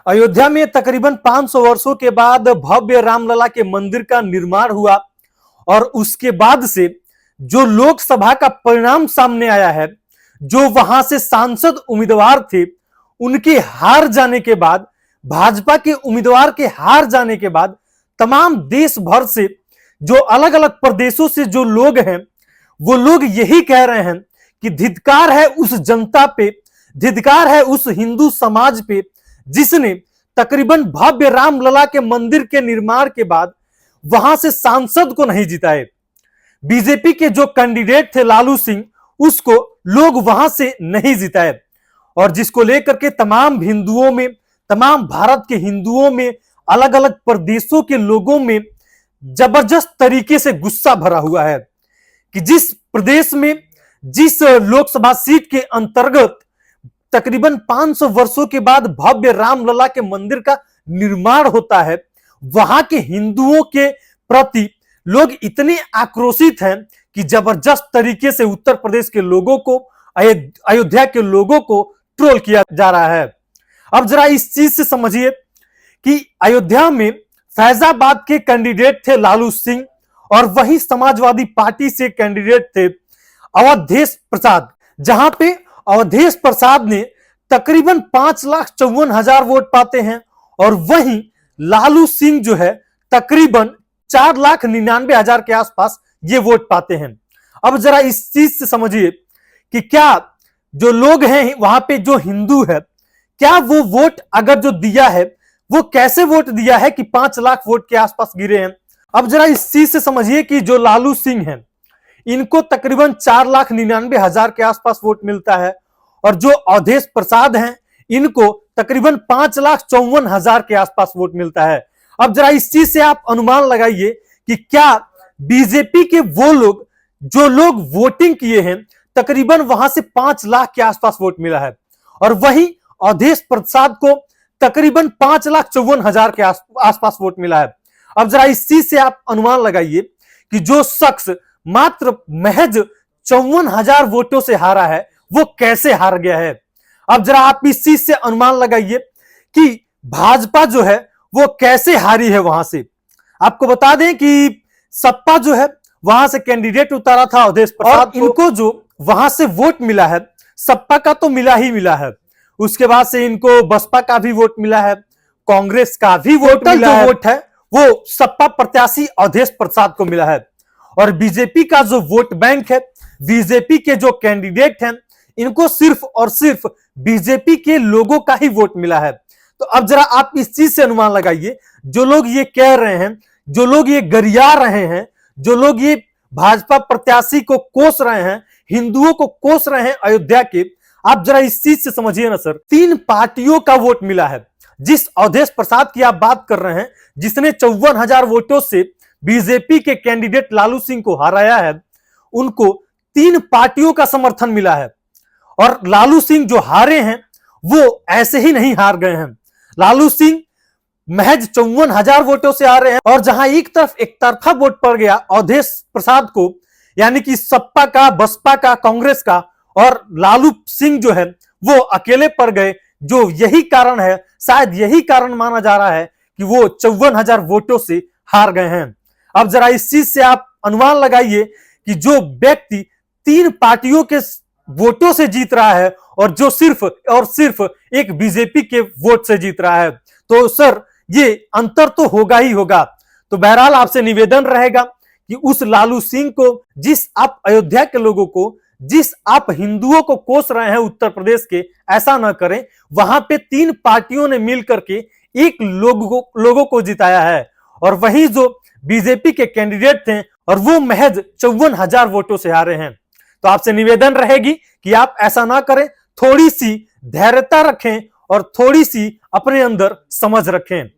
अयोध्या में तकरीबन 500 वर्षों के बाद भव्य रामलला के मंदिर का निर्माण हुआ और उसके बाद से जो लोकसभा का परिणाम सामने आया है, जो वहां से सांसद उम्मीदवार थे, उनके हार जाने के बाद, भाजपा के उम्मीदवार के हार जाने के बाद तमाम देश भर से जो अलग अलग प्रदेशों से जो लोग हैं, वो लोग यही कह रहे हैं कि धिक्कार है उस जनता पे, धिक्कार है उस हिंदू समाज पे जिसने तकरीबन भव्य रामलला के मंदिर के निर्माण के बाद वहां से सांसद को नहीं जिताए। बीजेपी के जो कैंडिडेट थे लालू सिंह, उसको लोग वहां से नहीं जिताए और जिसको लेकर के तमाम हिंदुओं में, तमाम भारत के हिंदुओं में, अलग अलग प्रदेशों के लोगों में जबरदस्त तरीके से गुस्सा भरा हुआ है कि जिस प्रदेश में, जिस लोकसभा सीट के अंतर्गत तकरीबन 500 वर्षों के बाद भव्य रामलला के मंदिर का निर्माण होता है, वहां के हिंदुओं के प्रति लोग इतने आक्रोशित हैं कि जबरदस्त तरीके से उत्तर प्रदेश के लोगों को, अयोध्या के लोगों को ट्रोल किया जा रहा है। अब जरा इस चीज से समझिए कि अयोध्या में फैजाबाद के कैंडिडेट थे लालू सिंह और वही समाजवादी पार्टी से कैंडिडेट थे अवधेश प्रसाद, जहां पे अवधेश प्रसाद ने तकरीबन 5,54,000 वोट पाते हैं और वहीं लालू सिंह जो है तकरीबन 4,99,000 के आसपास ये वोट पाते हैं। अब जरा इस चीज से समझिए कि क्या जो लोग हैं वहां पे जो हिंदू है, क्या वो वोट अगर जो दिया है वो कैसे वोट दिया है कि 5 लाख वोट के आसपास गिरे हैं। अब जरा इस चीज से समझिए कि जो लालू सिंह हैं, इनको तकरीबन 4,99,000 के आसपास वोट मिलता है और जो अवधेश प्रसाद हैं, इनको तकरीबन 5,54,000 के आसपास वोट मिलता है। अब जरा इस चीज से आप अनुमान लगाइए कि क्या बीजेपी के वो लोग, जो लोग वोटिंग किए हैं, तकरीबन वहां से 5 लाख के आसपास वोट मिला है और वही अवधेश प्रसाद को तकरीबन 5,54,000 के आसपास वोट मिला है। अब जरा इस चीज से आप अनुमान लगाइए कि जो शख्स मात्र महज 54,000 वोटों से हारा है, वो कैसे हार गया है। अब जरा आप इस चीज से अनुमान लगाइए कि भाजपा जो है वो कैसे हारी है वहां से। आपको बता दें कि सपा जो है वहां से कैंडिडेट उतारा था अवधेश प्रसाद को, इनको जो वहां से वोट मिला है, सपा का तो मिला ही मिला है, उसके बाद से इनको बसपा का भी वोट मिला है, कांग्रेस का भी वोट मिला है, वोट है वो सपा प्रत्याशी अवधेश प्रसाद को मिला है और बीजेपी का जो वोट बैंक है, बीजेपी के जो कैंडिडेट हैं, इनको सिर्फ और सिर्फ बीजेपी के लोगों का ही वोट मिला है। तो अब जरा आप इस चीज से अनुमान लगाइए, जो लोग ये कह रहे हैं, जो लोग ये गरिया रहे हैं, जो लोग ये भाजपा प्रत्याशी को कोस रहे हैं, हिंदुओं को कोस रहे हैं अयोध्या के, आप जरा इस चीज से समझिए ना सर। 3 पार्टियों का वोट मिला है। जिस अवधेश प्रसाद की आप बात कर रहे हैं, जिसने 54,000 वोटों से बीजेपी के कैंडिडेट लालू सिंह को हराया है, उनको 3 पार्टियों का समर्थन मिला है और लालू सिंह जो हारे हैं वो ऐसे ही नहीं हार गए हैं। लालू सिंह महज 54,000 वोटों से हारे हैं और जहां एक तरफ एक तरफा वोट पड़ गया अवधेश प्रसाद को, यानी कि सपा का, बसपा का, कांग्रेस का, और लालू सिंह जो है वो अकेले पड़ गए, जो यही कारण है, शायद यही कारण माना जा रहा है कि वो 54,000 वोटों से हार गए हैं। अब जरा इस चीज से आप अनुमान लगाइए कि जो व्यक्ति 3 पार्टियों के वोटों से जीत रहा है और जो सिर्फ और सिर्फ एक बीजेपी के वोट से जीत रहा है, तो सर ये अंतर तो होगा ही होगा। तो बहरहाल आपसे निवेदन रहेगा कि उस लालू सिंह को, जिस आप अयोध्या के लोगों को, जिस आप हिंदुओं को कोस रहे हैं उत्तर प्रदेश के, ऐसा ना करें। वहां पे 3 पार्टियों ने मिलकर के एक लोगों को जिताया है और वही जो बीजेपी के कैंडिडेट थे और वो महज 54,000 वोटों से हारे हैं। तो आपसे निवेदन रहेगी कि आप ऐसा ना करें, थोड़ी सी धैर्यता रखें और थोड़ी सी अपने अंदर समझ रखें।